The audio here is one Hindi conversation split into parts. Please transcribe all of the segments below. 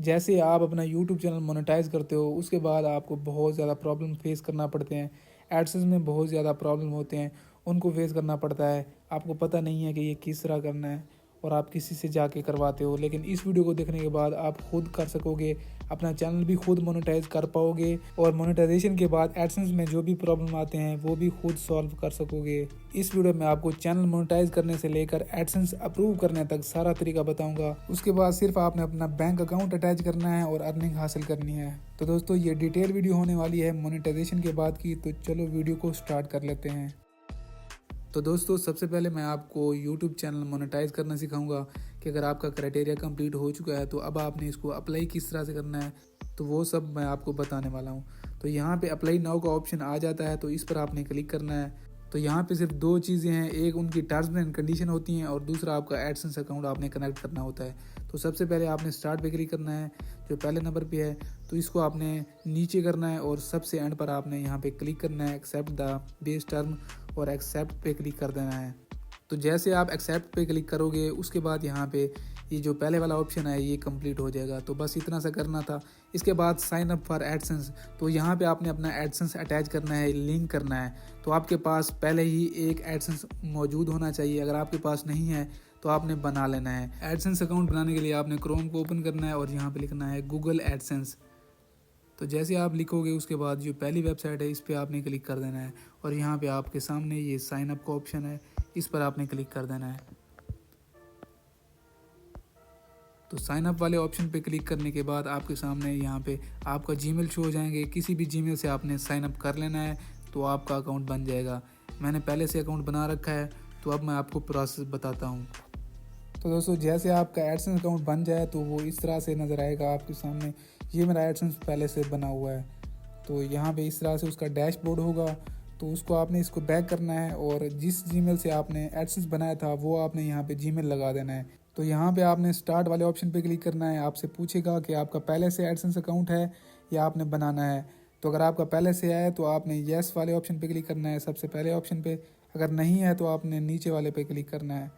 जैसे आप अपना यूट्यूब चैनल मोनेटाइज करते हो उसके बाद आपको बहुत ज़्यादा प्रॉब्लम फेस करना पड़ते हैं। एडसेंस में बहुत ज़्यादा प्रॉब्लम होते हैं, उनको फेस करना पड़ता है। आपको पता नहीं है कि ये किस तरह करना है और आप किसी से जाके करवाते हो, लेकिन इस वीडियो को देखने के बाद आप खुद कर सकोगे, अपना चैनल भी खुद मोनेटाइज कर पाओगे और मोनेटाइजेशन के बाद एडसेंस में जो भी प्रॉब्लम आते हैं वो भी खुद सॉल्व कर सकोगे। इस वीडियो में आपको चैनल मोनेटाइज करने से लेकर एडसेंस अप्रूव करने तक सारा तरीका बताऊंगा। उसके बाद सिर्फ आपने अपना बैंक अकाउंट अटैच करना है और अर्निंग हासिल करनी है। तो दोस्तों ये डिटेल वीडियो होने वाली है मोनेटाइजेशन के बाद की, तो चलो वीडियो को स्टार्ट कर लेते हैं। तो दोस्तों सबसे पहले मैं आपको यूट्यूब चैनल मोनेटाइज करना सिखाऊंगा कि अगर आपका क्राइटेरिया कंप्लीट हो चुका है तो अब आपने इसको अप्लाई किस तरह से करना है, तो वो सब मैं आपको बताने वाला हूँ। तो यहाँ पे अप्लाई नाउ का ऑप्शन आ जाता है, तो इस पर आपने क्लिक करना है। तो यहाँ पे सिर्फ दो चीज़ें हैं, एक उनकी टर्म्स एंड कंडीशन होती हैं और दूसरा आपका एडसेंस अकाउंट आपने कनेक्ट करना होता है। तो सबसे पहले आपने स्टार्ट पे क्लिक करना है जो पहले नंबर पे है, तो इसको आपने नीचे करना है और सबसे एंड पर आपने यहाँ पे क्लिक करना है एक्सेप्ट द बेस टर्म और एक्सेप्ट पे क्लिक कर देना है। तो जैसे आप एक्सेप्ट पे क्लिक करोगे उसके बाद यहाँ पे ये जो पहले वाला ऑप्शन है ये कंप्लीट हो जाएगा। तो बस इतना सा करना था। इसके बाद साइन अप फॉर एडसेंस, तो यहाँ पे आपने अपना एडसेंस अटैच करना है, लिंक करना है। तो आपके पास पहले ही एक एडसेंस मौजूद होना चाहिए, अगर आपके पास नहीं है तो आपने बना लेना है। एडसेंस अकाउंट बनाने के लिए आपने क्रोम को ओपन करना है और यहाँ पे लिखना है गूगल एडसेंस। तो जैसे आप लिखोगे उसके बाद जो पहली वेबसाइट है इस पर आपने क्लिक कर देना है और यहाँ पे आपके सामने ये साइन अप का ऑप्शन है, इस पर आपने क्लिक कर देना है। तो साइन अप वाले ऑप्शन पे क्लिक करने के बाद आपके सामने यहाँ पे आपका जीमेल शो हो जाएंगे। किसी भी जीमेल से आपने साइन अप कर लेना है तो आपका अकाउंट बन जाएगा। मैंने पहले से अकाउंट बना रखा है, तो अब मैं आपको प्रोसेस बताता हूँ। तो दोस्तों जैसे आपका एडसेंस अकाउंट बन जाए तो वो इस तरह से नज़र आएगा आपके सामने। ये मेरा एडसेंस पहले से बना हुआ है, तो यहाँ पे इस तरह से उसका डैशबोर्ड होगा। तो उसको आपने इसको बैक करना है और जिस जीमेल से आपने एडसेंस बनाया था वो आपने यहाँ पे जीमेल लगा देना है। तो यहाँ पे आपने स्टार्ट वाले ऑप्शन पे क्लिक करना है। आपसे पूछेगा कि आपका पहले से एडसेंस अकाउंट है या आपने बनाना है। तो अगर आपका पहले से है तो आपने येस वाले ऑप्शन पे क्लिक करना है, सबसे पहले ऑप्शन पे। अगर नहीं है तो आपने नीचे वाले पे क्लिक करना है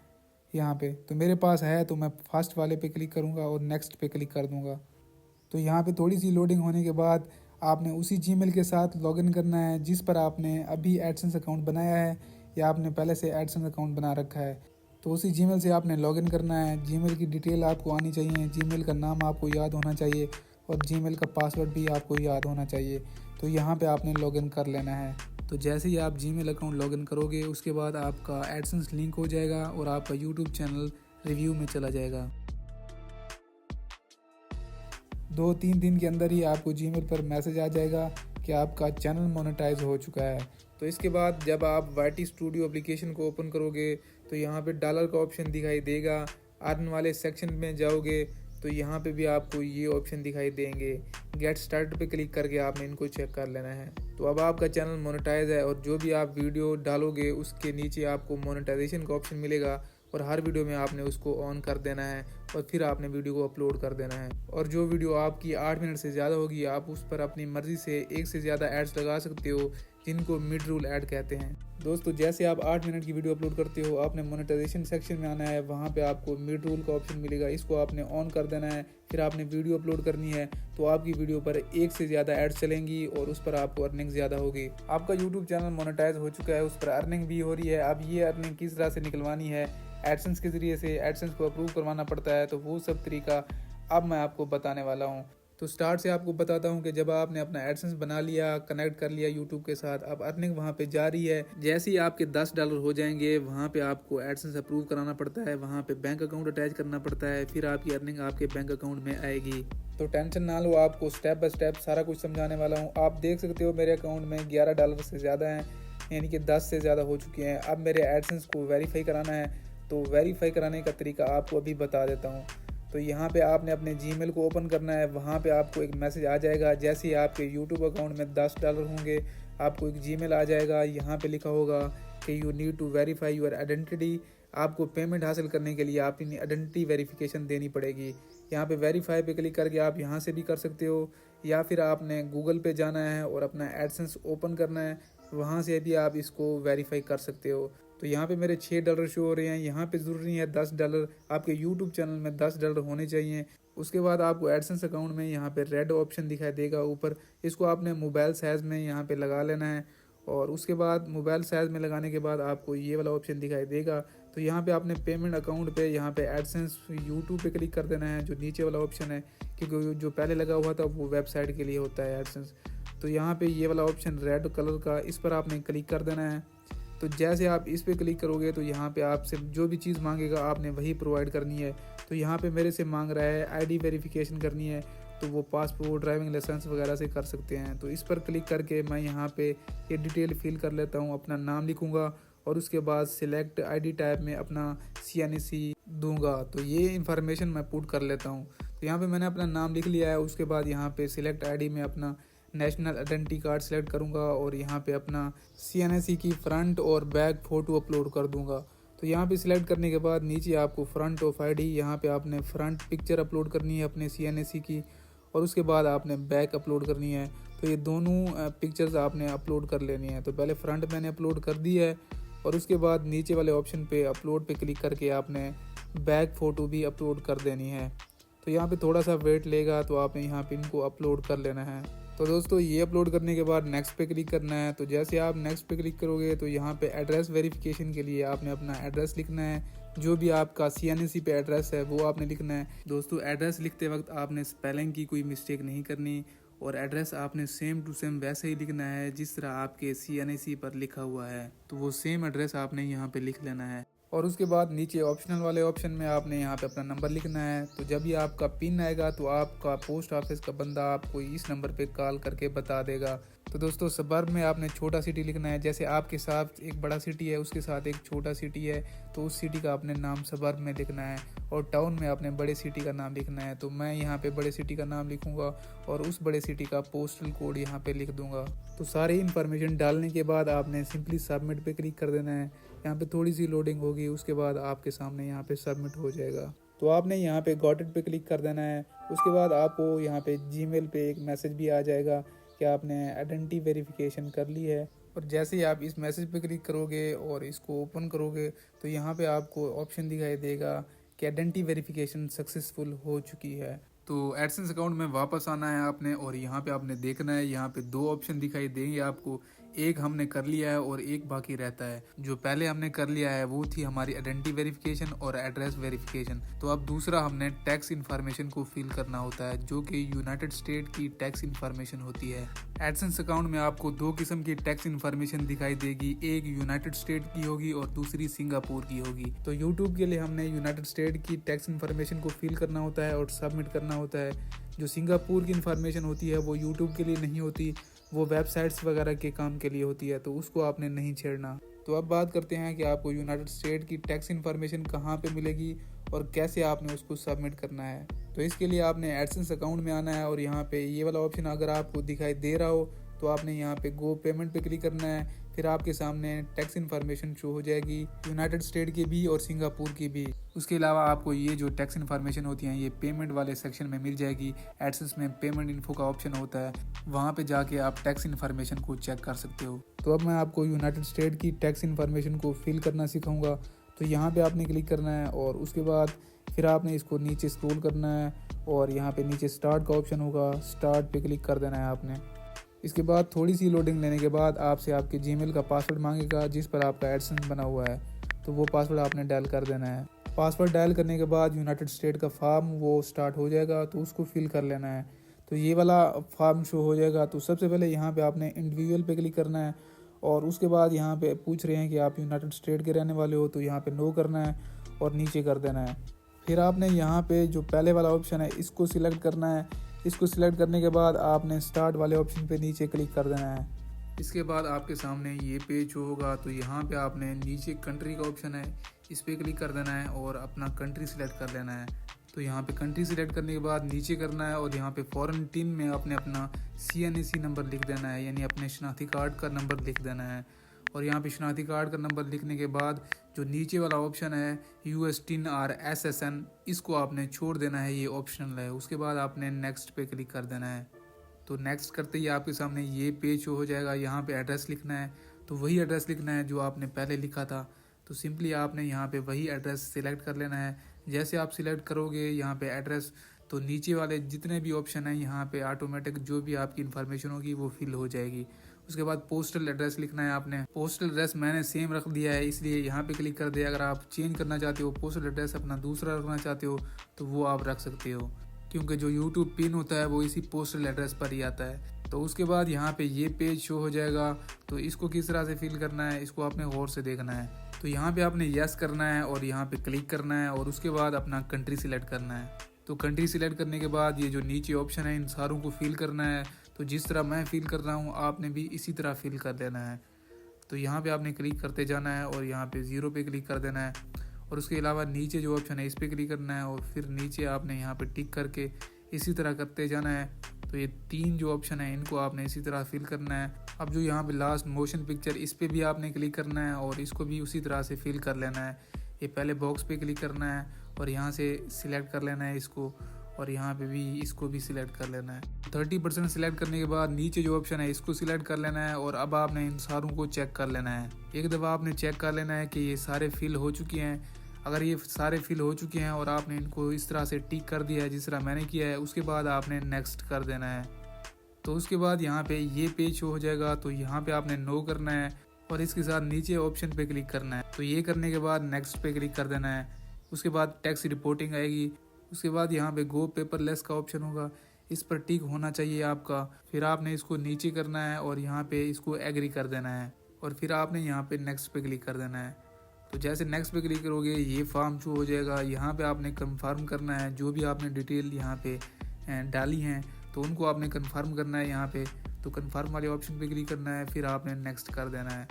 यहाँ पे। तो मेरे पास है तो मैं फर्स्ट वाले पे क्लिक करूँगा और नेक्स्ट पे क्लिक कर दूँगा। तो यहाँ पे थोड़ी सी लोडिंग होने के बाद आपने उसी जीमेल के साथ लॉगिन करना है जिस पर आपने अभी एडसेंस अकाउंट बनाया है या आपने पहले से एडसेंस अकाउंट बना रखा है। तो उसी जीमेल से आपने लॉगिन करना है। जीमेल की डिटेल आपको आनी चाहिए, जीमेल का नाम आपको याद होना चाहिए और जीमेल का पासवर्ड भी आपको याद होना चाहिए। तो यहाँ पे आपने लॉगिन कर लेना है। तो जैसे ही आप जीमेल अकाउंट लॉगिन करोगे उसके बाद आपका एडसेंस लिंक हो जाएगा और आपका यूट्यूब चैनल रिव्यू में चला जाएगा। 2-3 दिन के अंदर ही आपको जीमेल पर मैसेज आ जाएगा कि आपका चैनल मोनेटाइज हो चुका है। तो इसके बाद जब आप वाईटी स्टूडियो एप्लीकेशन को ओपन करोगे तो यहाँ पे डॉलर का ऑप्शन दिखाई देगा। अर्न वाले सेक्शन में जाओगे तो यहाँ पे भी आपको ये ऑप्शन दिखाई देंगे। गेट स्टार्ट पे क्लिक करके आपने इनको चेक कर लेना है। तो अब आपका चैनल मोनेटाइज है और जो भी आप वीडियो डालोगे उसके नीचे आपको मोनेटाइजेशन का ऑप्शन मिलेगा और हर वीडियो में आपने उसको ऑन कर देना है और फिर आपने वीडियो को अपलोड कर देना है। और जो वीडियो आपकी 8 मिनट से ज़्यादा होगी आप उस पर अपनी मर्ज़ी से एक से ज़्यादा एड्स लगा सकते हो, जिनको मिड रोल ऐड कहते हैं। दोस्तों जैसे आप 8 मिनट की वीडियो अपलोड करते हो आपने मोनेटाइजेशन सेक्शन में आना है, वहाँ पे आपको मिड रोल का ऑप्शन मिलेगा, इसको आपने ऑन कर देना है। फिर आपने वीडियो अपलोड करनी है तो आपकी वीडियो पर एक से ज़्यादा एड्स चलेंगी और उस पर आपको अर्निंग ज़्यादा होगी। आपका यूट्यूब चैनल मोनेटाइज हो चुका है, उस पर अर्निंग भी हो रही है। अब ये अर्निंग किस तरह से निकलवानी है, एडसेंस के ज़रिए से एडसेंस को अप्रूव करवाना पड़ता है, तो वो सब तरीका अब मैं आपको बताने वाला हूँ। तो स्टार्ट से आपको बताता हूँ कि जब आपने अपना एडसेंस बना लिया, कनेक्ट कर लिया यूट्यूब के साथ, अब अर्निंग वहाँ पे जा रही है। जैसे ही आपके $10 हो जाएंगे वहाँ पे आपको एडसेंस अप्रूव कराना पड़ता है, वहाँ पे बैंक अकाउंट अटैच करना पड़ता है, फिर आपकी अर्निंग आपके बैंक अकाउंट में आएगी। तो टेंशन ना लो, आपको स्टेप बाय स्टेप सारा कुछ समझाने वाला हूँ। आप देख सकते हो मेरे अकाउंट में $11 से ज़्यादा हैं, यानी कि 10 से ज़्यादा हो चुके हैं। अब मेरे एडसेंस को वेरीफाई कराना है, तो वेरीफाई कराने का तरीका आपको अभी बता देता हूँ। तो यहाँ पे आपने अपने जीमेल को ओपन करना है, वहाँ पे आपको एक मैसेज आ जाएगा। जैसे ही आपके यूट्यूब अकाउंट में $10 होंगे आपको एक जीमेल आ जाएगा, यहाँ पे लिखा होगा कि you need to verify your identity. आपको पेमेंट हासिल करने के लिए अपनी आइडेंटिटी वेरिफिकेशन देनी पड़ेगी। यहाँ पे वेरीफाई पे क्लिक करके आप यहाँ से भी कर सकते हो, या फिर आपने गूगल पे जाना है और अपना एडसेंस ओपन करना है, वहाँ से भी आप इसको वेरीफाई कर सकते हो। तो यहाँ पे मेरे $6 शो हो रहे हैं, यहाँ पे ज़रूरी है $10। आपके यूट्यूब चैनल में $10 होने चाहिए। उसके बाद आपको एडसेंस अकाउंट में यहाँ पे रेड ऑप्शन दिखाई देगा ऊपर, इसको आपने मोबाइल साइज़ में यहाँ पे लगा लेना है। और उसके बाद मोबाइल साइज़ में लगाने के बाद आपको ये वाला ऑप्शन दिखाई देगा। तो यहाँ पे आपने पेमेंट अकाउंट पे यहाँ पे एडसेंस यूट्यूब पे क्लिक कर देना है, जो नीचे वाला ऑप्शन है, क्योंकि जो पहले लगा हुआ था वो वेबसाइट के लिए होता है एडसेंस। तो यहाँ पे ये वाला ऑप्शन रेड कलर का, इस पर आपने क्लिक कर देना है। तो जैसे आप इस पर क्लिक करोगे तो यहाँ पे आपसे जो भी चीज़ मांगेगा आपने वही प्रोवाइड करनी है। तो यहाँ पे मेरे से मांग रहा है आईडी वेरिफिकेशन करनी है, तो वो पासपोर्ट, ड्राइविंग लाइसेंस वगैरह से कर सकते हैं। तो इस पर क्लिक करके मैं यहाँ पे ये डिटेल फिल कर लेता हूँ, अपना नाम लिखूँगा और उसके बाद सिलेक्ट आईडी टाइप में अपना CNAC दूंगा। तो ये इन्फॉर्मेशन मैं पुट कर लेता हूँ। तो यहाँ पे मैंने अपना नाम लिख लिया है। उसके बाद यहाँ पे सिलेक्ट आईडी में अपना नेशनल आइडेंटिटी कार्ड सेलेक्ट करूँगा और यहाँ पे अपना CNAC की फ्रंट और बैक फ़ोटो अपलोड कर दूँगा। तो यहाँ पे सिलेक्ट करने के बाद नीचे आपको फ्रंट ऑफ आईडी, यहाँ पे आपने फ्रंट पिक्चर अपलोड करनी है अपने CNAC की और उसके बाद आपने बैक अपलोड करनी है। तो ये दोनों पिक्चर्स आपने अपलोड कर लेनी है। तो पहले फ्रंट मैंने अपलोड कर दी है और उसके बाद नीचे वाले ऑप्शन पे अपलोड पे क्लिक करके आपने बैक फ़ोटो भी अपलोड कर देनी है। तो यहाँ पे थोड़ा सा वेट लेगा, तो आपने यहाँ पे इनको अपलोड कर लेना है। तो दोस्तों ये अपलोड करने के बाद नेक्स्ट पे क्लिक करना है। तो जैसे आप नेक्स्ट पे क्लिक करोगे तो यहाँ पे एड्रेस वेरिफिकेशन के लिए आपने अपना एड्रेस लिखना है, जो भी आपका CNAC पे एड्रेस है वो आपने लिखना है। दोस्तों एड्रेस लिखते वक्त आपने स्पेलिंग की कोई मिस्टेक नहीं करनी और एड्रेस आपने सेम टू सेम वैसे ही लिखना है जिस तरह आपके CNAC पर लिखा हुआ है। तो वो सेम एड्रेस आपने यहाँ पे लिख लेना है। और उसके बाद नीचे ऑप्शनल वाले ऑप्शन में आपने यहाँ पे अपना नंबर लिखना है। तो जब भी आपका पिन आएगा तो आपका पोस्ट ऑफिस का बंदा आपको इस नंबर पे कॉल करके बता देगा। तो दोस्तों सबर्ब में आपने छोटा सिटी लिखना है, जैसे आपके साथ एक बड़ा सिटी है उसके साथ एक छोटा सिटी है, तो उस सिटी का आपने नाम सबर्ब में लिखना है। और टाउन में आपने बड़े सिटी का नाम लिखना है। तो मैं यहाँ पे बड़े सिटी का नाम लिखूँगा और उस बड़े सिटी का पोस्टल कोड यहाँ पे लिख दूँगा। तो सारी इन्फॉर्मेशन डालने के बाद आपने सिंपली सबमिट पे क्लिक कर देना है। यहाँ पे थोड़ी सी लोडिंग होगी, उसके बाद आपके सामने यहाँ पे सबमिट हो जाएगा। तो आपने यहाँ पे गॉट इट पे क्लिक कर देना है। उसके बाद आपको यहाँ पे जीमेल पे एक मैसेज भी आ जाएगा कि आपने आइडेंटिटी वेरिफिकेशन कर ली है। और जैसे ही आप इस मैसेज पे क्लिक करोगे और इसको ओपन करोगे तो यहाँ पे आपको ऑप्शन दिखाई देगा कि आइडेंटिटी वेरिफिकेशन सक्सेसफुल हो चुकी है। तो एडसेंस अकाउंट में वापस आना है आपने और यहाँ पे आपने देखना है, यहाँ पे दो ऑप्शन दिखाई देंगे आपको, एक हमने कर लिया है और एक बाकी रहता है। जो पहले हमने कर लिया है वो थी हमारी आइडेंटिटी वेरिफिकेशन और एड्रेस वेरिफिकेशन। तो अब दूसरा हमने टैक्स इन्फॉर्मेशन को फिल करना होता है, जो कि यूनाइटेड स्टेट की टैक्स इन्फॉर्मेशन होती है। एडसेंस अकाउंट में आपको दो किस्म की टैक्स इन्फॉर्मेशन दिखाई देगी, एक यूनाइटेड स्टेट की होगी और दूसरी सिंगापुर की होगी। तो यूट्यूब के लिए हमने यूनाइटेड स्टेट की टैक्स इन्फॉर्मेशन को फिल करना होता है और सबमिट करना होता है। जो सिंगापुर की इन्फॉर्मेशन होती है वो यूट्यूब के लिए नहीं होती, वो वेबसाइट्स वगैरह के काम के लिए होती है, तो उसको आपने नहीं छेड़ना। तो अब बात करते हैं कि आपको यूनाइटेड स्टेट की टैक्स इन्फॉर्मेशन कहाँ पे मिलेगी और कैसे आपने उसको सबमिट करना है। तो इसके लिए आपने एडसेंस अकाउंट में आना है और यहाँ पे ये वाला ऑप्शन अगर आपको दिखाई दे रहा हो तो आपने यहाँ पे गो पेमेंट पे क्लिक करना है। फिर आपके सामने टैक्स इन्फॉर्मेशन शो हो जाएगी, यूनाइटेड स्टेट की भी और सिंगापुर की भी। उसके अलावा आपको ये जो टैक्स इन्फॉर्मेशन होती हैं ये पेमेंट वाले सेक्शन में मिल जाएगी। एडसेंस में पेमेंट इन्फो का ऑप्शन होता है, वहाँ पे जाके आप टैक्स इन्फॉर्मेशन को चेक कर सकते हो। तो अब मैं आपको यूनाइटेड स्टेट की टैक्स इन्फॉर्मेशन को फिल करना सिखाऊंगा। तो यहाँ पे आपने क्लिक करना है और उसके बाद फिर आपने इसको नीचे स्क्रॉल करना है और यहाँ पे नीचे स्टार्ट का ऑप्शन होगा, स्टार्ट पे क्लिक कर देना है आपने। इसके बाद थोड़ी सी लोडिंग लेने के बाद आपसे आपके जीमेल का पासवर्ड मांगेगा जिस पर आपका एडसेंस बना हुआ है, तो वो पासवर्ड आपने डायल कर देना है। पासवर्ड डायल करने के बाद यूनाइटेड स्टेट का फॉर्म वो स्टार्ट हो जाएगा, तो उसको फिल कर लेना है। तो ये वाला फॉर्म शो हो जाएगा। तो सबसे पहले यहाँ पे आपने इंडिविजुअल पे क्लिक करना है और उसके बाद यहाँ पे पूछ रहे हैं कि आप यूनाइटेड स्टेट के रहने वाले हो, तो यहाँ पे नो करना है और नीचे कर देना है। फिर आपने यहाँ पे जो पहले वाला ऑप्शन है इसको सिलेक्ट करना है। इसको सिलेक्ट करने के बाद आपने स्टार्ट वाले ऑप्शन पे नीचे क्लिक कर देना है। इसके बाद आपके सामने ये पेज होगा। तो यहाँ पे आपने नीचे कंट्री का ऑप्शन है, इस पर क्लिक कर देना है और अपना कंट्री सिलेक्ट कर लेना है। तो यहाँ पे कंट्री सिलेक्ट करने के बाद नीचे करना है और यहाँ पे फॉरेन टीम में आपने अपना CNAC नंबर लिख देना है, यानी अपने शनाख्ती कार्ड का नंबर लिख देना है। और यहाँ पे शनाख्ती कार्ड का नंबर लिखने के बाद जो नीचे वाला ऑप्शन है US TIN और SSN, इसको आपने छोड़ देना है, ये ऑप्शनल है। उसके बाद आपने नेक्स्ट पे क्लिक कर देना है। तो नेक्स्ट करते ही आपके सामने ये पेज हो जाएगा। यहाँ पे एड्रेस लिखना है, तो वही एड्रेस लिखना है जो आपने पहले लिखा था। तो सिंपली आपने यहाँ पे वही एड्रेस सिलेक्ट कर लेना है। जैसे आप सिलेक्ट करोगे यहाँ पे एड्रेस, तो नीचे वाले जितने भी ऑप्शन हैं यहाँ पे ऑटोमेटिक जो भी आपकी इन्फॉर्मेशन होगी वो फिल हो जाएगी। उसके बाद पोस्टल एड्रेस लिखना है आपने। पोस्टल एड्रेस मैंने सेम रख दिया है, इसलिए यहाँ पे क्लिक कर दिया। अगर आप चेंज करना चाहते हो, पोस्टल एड्रेस अपना दूसरा रखना चाहते हो, तो वो आप रख सकते हो, क्योंकि जो यूट्यूब पिन होता है वो इसी पोस्टल एड्रेस पर ही आता है। तो उसके बाद यहाँ पे ये पेज शो हो जाएगा। तो इसको किस तरह से फिल करना है, इसको आपने गौर से देखना है। तो यहाँ पे आपने यस करना है और यहाँ पे क्लिक करना है और उसके बाद अपना कंट्री सिलेक्ट करना है। तो कंट्री सिलेक्ट करने के बाद ये जो नीचे ऑप्शन है इन सारों को फिल करना है। तो जिस तरह मैं फिल कर रहा हूँ आपने भी इसी तरह फिल कर देना है। तो यहाँ पे आपने क्लिक करते जाना है और यहाँ पे 0 पे क्लिक कर देना है और उसके अलावा नीचे जो ऑप्शन है इस पर क्लिक करना है और फिर नीचे आपने यहाँ पे टिक करके इसी तरह करते जाना है। तो ये 3 जो ऑप्शन है इनको आपने इसी तरह फिल करना है। अब जो यहाँ पे लास्ट मोशन पिक्चर इस पर भी आपने क्लिक करना है और इसको भी उसी तरह से फिल कर लेना है। ये पहले बॉक्स पे क्लिक करना है और यहाँ से सिलेक्ट कर लेना है इसको और यहाँ पे भी इसको भी सिलेक्ट कर लेना है। 30% सिलेक्ट करने के बाद नीचे जो ऑप्शन है इसको सिलेक्ट कर लेना है और अब आपने इन सारों को चेक कर लेना है। एक दफ़ा आपने चेक कर लेना है कि ये सारे फिल हो चुके हैं। अगर ये सारे फिल हो चुके हैं और आपने इनको इस तरह से टिक कर दिया है जिस तरह मैंने किया है, उसके बाद आपने नेक्स्ट कर देना है। तो उसके बाद यहाँ पे ये पेज शो हो जाएगा। तो यहाँ पे आपने नो करना है और इसके साथ नीचे ऑप्शन पे क्लिक करना है। तो ये करने के बाद नेक्स्ट पे क्लिक कर देना है। उसके बाद टैक्स रिपोर्टिंग आएगी। उसके बाद यहाँ पे गो पेपरलेस का ऑप्शन होगा, इस पर टिक होना चाहिए आपका। फिर आपने इसको नीचे करना है और यहाँ पे इसको एग्री कर देना है और फिर आपने यहाँ पे नेक्स्ट पे क्लिक कर देना है। तो जैसे नेक्स्ट पे क्लिक करोगे ये फॉर्म शो हो जाएगा। यहाँ पे आपने कंफर्म करना है जो भी आपने डिटेल यहाँ पे डाली हैं तो उनको आपने कंफर्म करना है यहाँ पे। तो कंफर्म वाले ऑप्शन पे क्लिक करना है, फिर आपने नेक्स्ट कर देना है।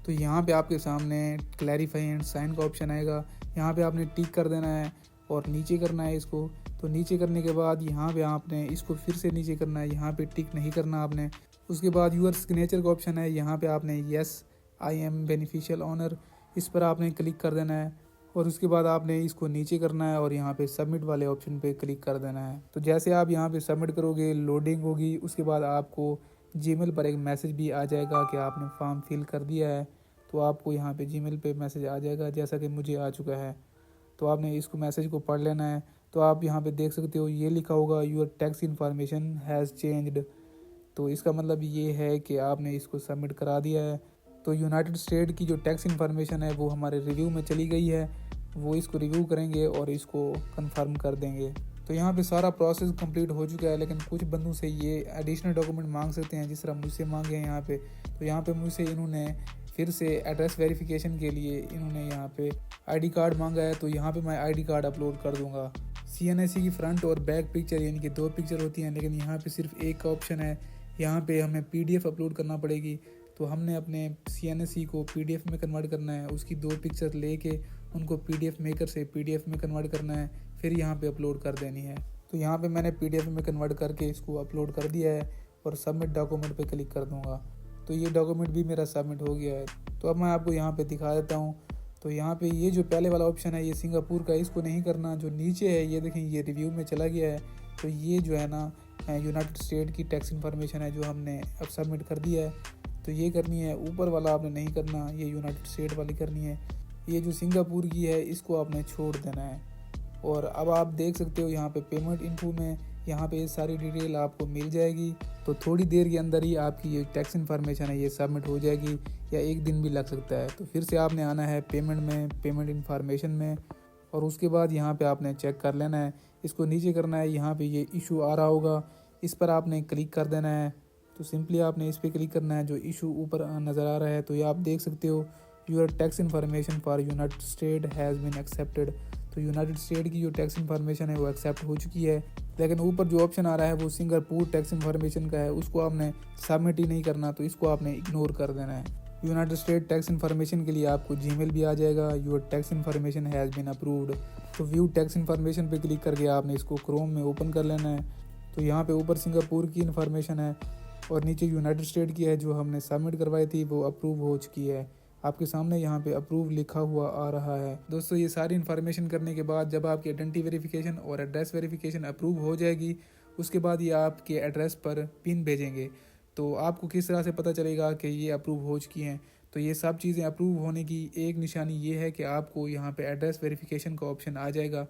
तो यहाँ पे आपके सामने क्लैरिफाई एंड साइन का ऑप्शन आएगा, यहाँ पे आपने टिक कर देना है और नीचे करना है इसको। तो नीचे करने के बाद यहाँ पे आपने इसको फिर से नीचे करना है, यहाँ पे टिक नहीं करना आपने। उसके बाद यूअर सिग्नेचर का ऑप्शन है, यहाँ पे आपने yes I am beneficial owner इस पर आपने क्लिक कर देना है और उसके बाद आपने इसको नीचे करना है और यहाँ पे सबमिट वाले ऑप्शन पे क्लिक कर देना है। तो जैसे आप यहाँ पे सबमिट करोगे लोडिंग होगी, उसके बाद आपको जीमेल पर एक मैसेज भी आ जाएगा कि आपने फॉर्म फिल कर दिया है। तो आपको यहाँ पे जीमेल पे मैसेज आ जाएगा जैसा कि मुझे आ चुका है। तो आपने इसको मैसेज को पढ़ लेना है। तो आप यहाँ पे देख सकते हो ये लिखा होगा your tax information has changed. तो इसका मतलब ये है कि आपने इसको सबमिट करा दिया है। तो यूनाइटेड स्टेट की जो टैक्स इन्फॉर्मेशन है वो हमारे रिव्यू में चली गई है, वो इसको रिव्यू करेंगे और इसको कंफर्म कर देंगे। तो यहाँ पे सारा प्रोसेस कंप्लीट हो चुका है, लेकिन कुछ बंदों से ये एडिशनल डॉक्यूमेंट मांग सकते हैं जिस तरह मुझसे मांगे हैं यहाँ पे। तो यहाँ पे मुझसे इन्होंने फिर से एड्रेस वेरिफिकेशन के लिए इन्होंने यहाँ पे आईडी कार्ड मांगा है। तो यहाँ पे मैं आईडी कार्ड अपलोड कर दूँगा। CNSE की फ्रंट और बैक पिक्चर यानी कि 2 पिक्चर होती हैं, लेकिन यहाँ पे सिर्फ एक का ऑप्शन है। यहाँ पे हमें PDF अपलोड करना पड़ेगी। तो हमने अपने CNSE को PDF में कन्वर्ट करना है, उसकी 2 पिक्चर लेके उनको PDF मेकर से PDF में कन्वर्ट करना है, फिर यहाँ पे अपलोड कर देनी है। तो यहाँ पे मैंने PDF में कन्वर्ट करके इसको अपलोड कर दिया है और सबमिट डॉक्यूमेंट पे क्लिक कर दूँगा। तो ये डॉक्यूमेंट भी मेरा सबमिट हो गया है। तो अब मैं आपको यहाँ पे दिखा देता हूँ। तो यहाँ पे ये जो पहले वाला ऑप्शन है ये सिंगापुर का, इसको नहीं करना। जो नीचे है ये देखें ये रिव्यू में चला गया है। तो ये जो है ना यूनाइटेड स्टेट की टैक्स इन्फॉर्मेशन है जो हमने अब सबमिट कर दिया है, तो ये करनी है। ऊपर वाला आपने नहीं करना, ये यूनाइटेड स्टेट वाली करनी है। ये जो सिंगापुर की है इसको आपने छोड़ देना है। और अब आप देख सकते हो यहाँ पे पेमेंट इन्फो में यहाँ पे सारी डिटेल आपको मिल जाएगी। तो थोड़ी देर के अंदर ही आपकी ये टैक्स इन्फॉर्मेशन है ये सबमिट हो जाएगी, या 1 दिन भी लग सकता है। तो फिर से आपने आना है पेमेंट में, पेमेंट इन्फॉर्मेशन में, और उसके बाद यहाँ पे आपने चेक कर लेना है, इसको नीचे करना है। यहाँ पे ये इशू आ रहा होगा, इस पर आपने क्लिक कर देना है। तो सिंपली आपने इस पर क्लिक करना है जो इशू ऊपर नज़र आ रहा है। तो ये आप देख सकते हो your tax information for United State has been accepted. तो यूनाइटेड स्टेट की जो टैक्स इन्फॉर्मेशन है वो एक्सेप्ट हो चुकी है, लेकिन ऊपर जो ऑप्शन आ रहा है वो सिंगापुर टैक्स इन्फॉर्मेशन का है, उसको आपने सबमिट ही नहीं करना। तो इसको आपने इग्नोर कर देना है। यूनाइटेड स्टेट टैक्स इन्फॉर्मेशन के लिए आपको जीमेल भी आ जाएगा, your tax information has been approved. तो व्यू टैक्स इन्फॉर्मेशन पे क्लिक करके आपने इसको क्रोम में ओपन कर लेना है। तो यहाँ पे ऊपर सिंगापुर की इन्फॉर्मेशन है और नीचे यूनाइटेड स्टेट की है जो हमने सबमिट करवाई थी, वो अप्रूव हो चुकी है। आपके सामने यहाँ पे अप्रूव लिखा हुआ आ रहा है। दोस्तों ये सारी इन्फॉर्मेशन करने के बाद जब आपकी आइडेंटिटी वेरिफिकेशन और एड्रेस वेरिफिकेशन अप्रूव हो जाएगी, उसके बाद ये आपके एड्रेस पर पिन भेजेंगे। तो आपको किस तरह से पता चलेगा कि ये अप्रूव हो चुकी हैं? तो ये सब चीज़ें अप्रूव होने की एक निशानी ये है कि आपको यहाँ पे एड्रेस वेरिफिकेशन का ऑप्शन आ जाएगा।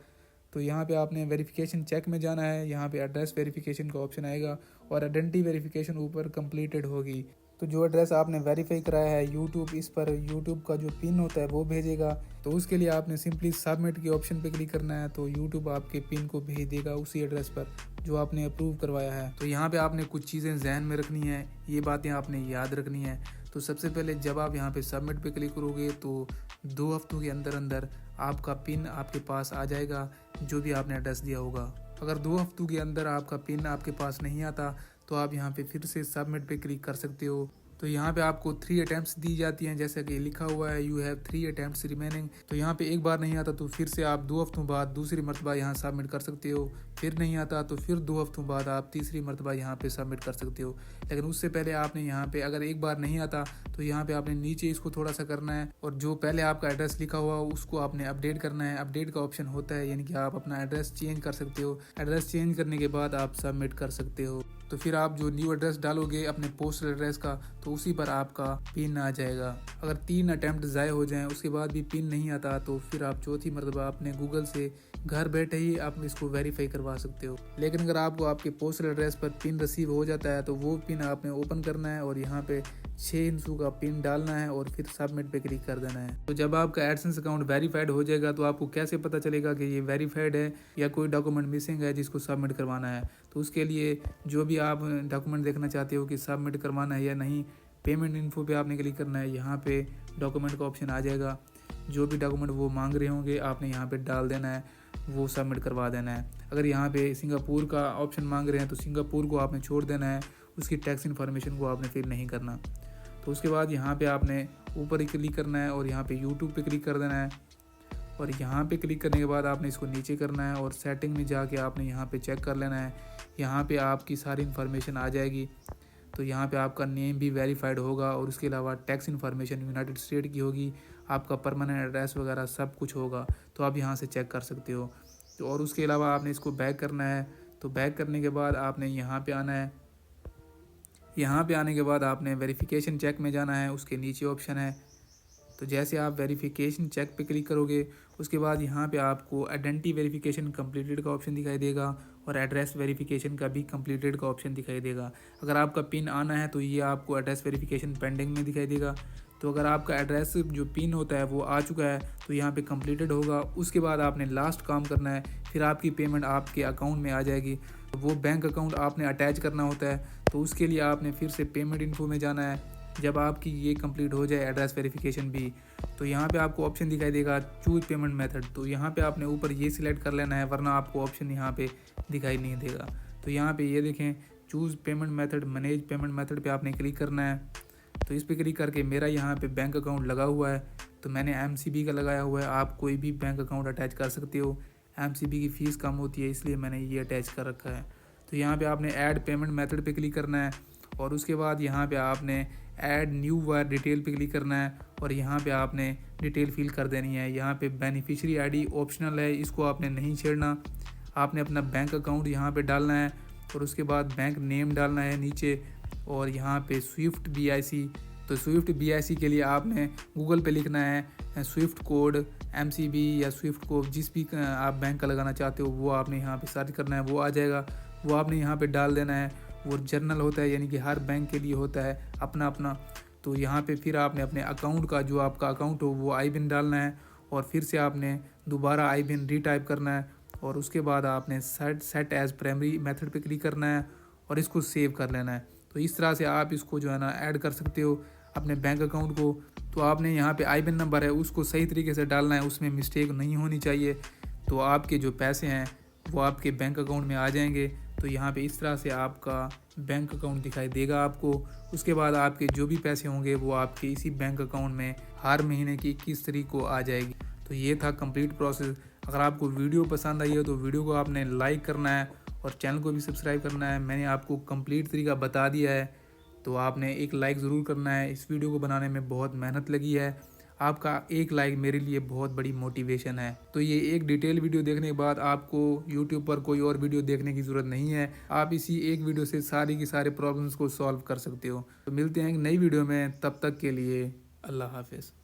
तो यहाँ पे आपने वेरिफिकेशन चेक में जाना है, यहाँ पे एड्रेस वेरिफिकेशन का ऑप्शन आएगा और आइडेंटिटी वेरिफिकेशन ऊपर कंप्लीटेड होगी। तो जो एड्रेस आपने वेरीफाई कराया है यूट्यूब, इस पर यूट्यूब का जो पिन होता है वो भेजेगा। तो उसके लिए आपने सिंपली सबमिट के ऑप्शन पे क्लिक करना है, तो यूट्यूब आपके पिन को भेज देगा उसी एड्रेस पर जो आपने अप्रूव करवाया है। तो यहाँ पे आपने कुछ चीज़ें जहन में रखनी है, ये बातें आपने याद रखनी है। तो सबसे पहले जब आप यहाँ पे सबमिट पे क्लिक करोगे तो 2 हफ्तों के अंदर अंदर आपका पिन आपके पास आ जाएगा, जो भी आपने एड्रेस दिया होगा। अगर 2 हफ्तों के अंदर आपका पिन आपके पास नहीं आता तो आप यहाँ पे फिर से सबमिट पे क्लिक कर सकते हो। तो यहाँ पे आपको 3 अटैम्प्ट्स दी जाती हैं, जैसा कि लिखा हुआ है यू हैव 3 अटैम्प्ट्स रिमेनिंग। तो यहाँ पे एक बार नहीं आता तो फिर से आप 2 हफ्तों बाद दूसरी मरतबा यहाँ सबमिट कर सकते हो। फिर नहीं आता तो फिर 2 हफ्तों बाद आप तीसरी मरतबा यहाँ पे सबमिट कर सकते हो। लेकिन उससे पहले आपने यहाँ पे अगर एक बार नहीं आता तो यहाँ पे आपने नीचे इसको थोड़ा सा करना है और जो पहले आपका एड्रेस लिखा हुआ उसको आपने अपडेट करना है। अपडेट का ऑप्शन होता है, यानी कि आप अपना एड्रेस चेंज कर सकते हो। एड्रेस चेंज करने के बाद आप सबमिट कर सकते हो। तो फिर आप जो न्यू एड्रेस डालोगे अपने पोस्टल एड्रेस का, तो उसी पर आपका पिन आ जाएगा। अगर 3 अटैम्प्ट ज़ाय हो जाएं उसके बाद भी पिन नहीं आता तो फिर आप चौथी मरतबा अपने गूगल से घर बैठे ही आप इसको वेरीफाई करवा सकते हो। लेकिन अगर आपको आपके पोस्टल एड्रेस पर पिन रिसीव हो जाता है तो वो पिन आपने ओपन करना है और यहाँ पे 6 इंचों का पिन डालना है और फिर सबमिट पे क्लिक कर देना है। तो जब आपका एडसेंस अकाउंट वेरीफाइड हो जाएगा तो आपको कैसे पता चलेगा कि ये वेरीफाइड है या कोई डॉक्यूमेंट मिसिंग है जिसको सबमिट करवाना है। तो उसके लिए जो भी आप डॉक्यूमेंट देखना चाहते हो कि सबमिट करवाना है या नहीं, पेमेंट इन्फो पे आपने क्लिक करना है। यहाँ पे डॉक्यूमेंट का ऑप्शन आ जाएगा, जो भी डॉक्यूमेंट वो मांग रहे होंगे आपने यहाँ पे डाल देना है, वो सबमिट करवा देना है। अगर यहाँ पे सिंगापुर का ऑप्शन मांग रहे हैं तो सिंगापुर को आपने छोड़ देना है, उसकी टैक्स इन्फॉर्मेशन को आपने फिल नहीं करना। तो उसके बाद यहाँ पे आपने ऊपर ही क्लिक करना है और यहाँ पे यूट्यूब पे क्लिक कर देना है और यहाँ पे क्लिक करने के बाद आपने इसको नीचे करना है और सेटिंग में जाके आपने यहाँ पे चेक कर लेना है। यहाँ पे आपकी सारी इन्फॉर्मेशन आ जाएगी। तो यहाँ पे आपका नेम भी वेरीफाइड होगा और उसके अलावा टैक्स इन्फॉर्मेशन यूनाइटेड स्टेट की होगी, आपका परमानेंट एड्रेस वगैरह सब कुछ होगा। तो आप यहाँ से चेक कर सकते हो। तो और उसके अलावा आपने इसको बैक करना है। तो बैक करने के बाद आपने यहाँ पे आना है। यहाँ पे आने के बाद आपने वेरिफिकेशन चेक में जाना है, उसके नीचे ऑप्शन है। तो जैसे आप वेरिफिकेशन चेक पे क्लिक करोगे उसके बाद यहाँ पे आपको आइडेंटिटी वेरिफिकेशन कंप्लीटेड का ऑप्शन दिखाई देगा और एड्रेस वेरिफिकेशन का भी कंप्लीटेड का ऑप्शन दिखाई देगा। अगर आपका पिन आना है तो ये आपको एड्रेस वेरिफिकेशन पेंडिंग में दिखाई देगा। तो अगर आपका एड्रेस जो पिन होता है वो आ चुका है तो यहाँ पे कंप्लीटेड होगा। उसके बाद आपने लास्ट काम करना है, फिर आपकी पेमेंट आपके अकाउंट में आ जाएगी। तो वो बैंक अकाउंट आपने अटैच करना होता है, तो उसके लिए आपने फिर से पेमेंट इन्फो में जाना है। जब आपकी ये कंप्लीट हो जाए एड्रेस वेरिफिकेशन भी, तो यहाँ पे आपको ऑप्शन दिखाई देगा चूज पेमेंट मेथड। तो यहाँ पे आपने ऊपर ये सिलेक्ट कर लेना है, वरना आपको ऑप्शन यहाँ पे दिखाई नहीं देगा। तो यहाँ पे ये देखें choose payment method, manage payment method पे आपने क्लिक करना है। तो इस पर क्लिक करके मेरा यहाँ पे बैंक अकाउंट लगा हुआ है तो मैंने MCB का लगाया हुआ है। आप कोई भी बैंक अकाउंट अटैच कर सकते हो। MCB की फ़ीस कम होती है इसलिए मैंने ये अटैच कर रखा है। तो यहाँ पे आपने ऐड पेमेंट मेथड पे क्लिक करना है और उसके बाद यहाँ पे आपने ऐड न्यू वायर डिटेल पे क्लिक करना है और यहाँ पे आपने डिटेल फिल कर देनी है। यहाँ पे बेनिफिशियरी आईडी ऑप्शनल है, इसको आपने नहीं छेड़ना। आपने अपना बैंक अकाउंट यहाँ पे डालना है और उसके बाद बैंक नेम डालना है नीचे और यहाँ पे स्विफ्ट BIC। तो स्विफ्ट BIC के लिए आपने गूगल पे लिखना है स्विफ्ट कोड MCB या स्विफ्ट कोड, जिस भी आप बैंक का लगाना चाहते हो वो आपने यहाँ पे सर्च करना है, वो आ जाएगा। वो आपने यहाँ पे डाल देना है। वो जर्नल होता है, यानी कि हर बैंक के लिए होता है अपना अपना। तो यहाँ पे फिर आपने अपने अकाउंट का, जो आपका अकाउंट हो वो IBAN डालना है और फिर से आपने दोबारा IBAN रीटाइप करना है और उसके बाद आपने सेट एज प्राइमरी मेथड पे क्लिक करना है और इसको सेव कर लेना है। तो इस तरह से आप इसको जो है ना ऐड कर सकते हो अपने बैंक अकाउंट को। तो आपने यहाँ पे IBAN नंबर है उसको सही तरीके से डालना है, उसमें मिस्टेक नहीं होनी चाहिए। तो आपके जो पैसे हैं वो आपके बैंक अकाउंट में आ जाएंगे। तो यहाँ पे इस तरह से आपका बैंक अकाउंट दिखाई देगा आपको। उसके बाद आपके जो भी पैसे होंगे वो आपके इसी बैंक अकाउंट में हर महीने की 21 तारीख को आ जाएगी। तो ये था कंप्लीट प्रोसेस। अगर आपको वीडियो पसंद आई हो तो वीडियो को आपने लाइक करना है और चैनल को भी सब्सक्राइब करना है। मैंने आपको कंप्लीट तरीका बता दिया है, तो आपने एक लाइक ज़रूर करना है। इस वीडियो को बनाने में बहुत मेहनत लगी है, आपका एक लाइक मेरे लिए बहुत बड़ी मोटिवेशन है। तो ये एक डिटेल वीडियो देखने के बाद आपको यूट्यूब पर कोई और वीडियो देखने की ज़रूरत नहीं है। आप इसी एक वीडियो से सारी की सारे प्रॉब्लम्स को सॉल्व कर सकते हो। तो मिलते हैं एक नई वीडियो में, तब तक के लिए अल्लाह हाफिज़।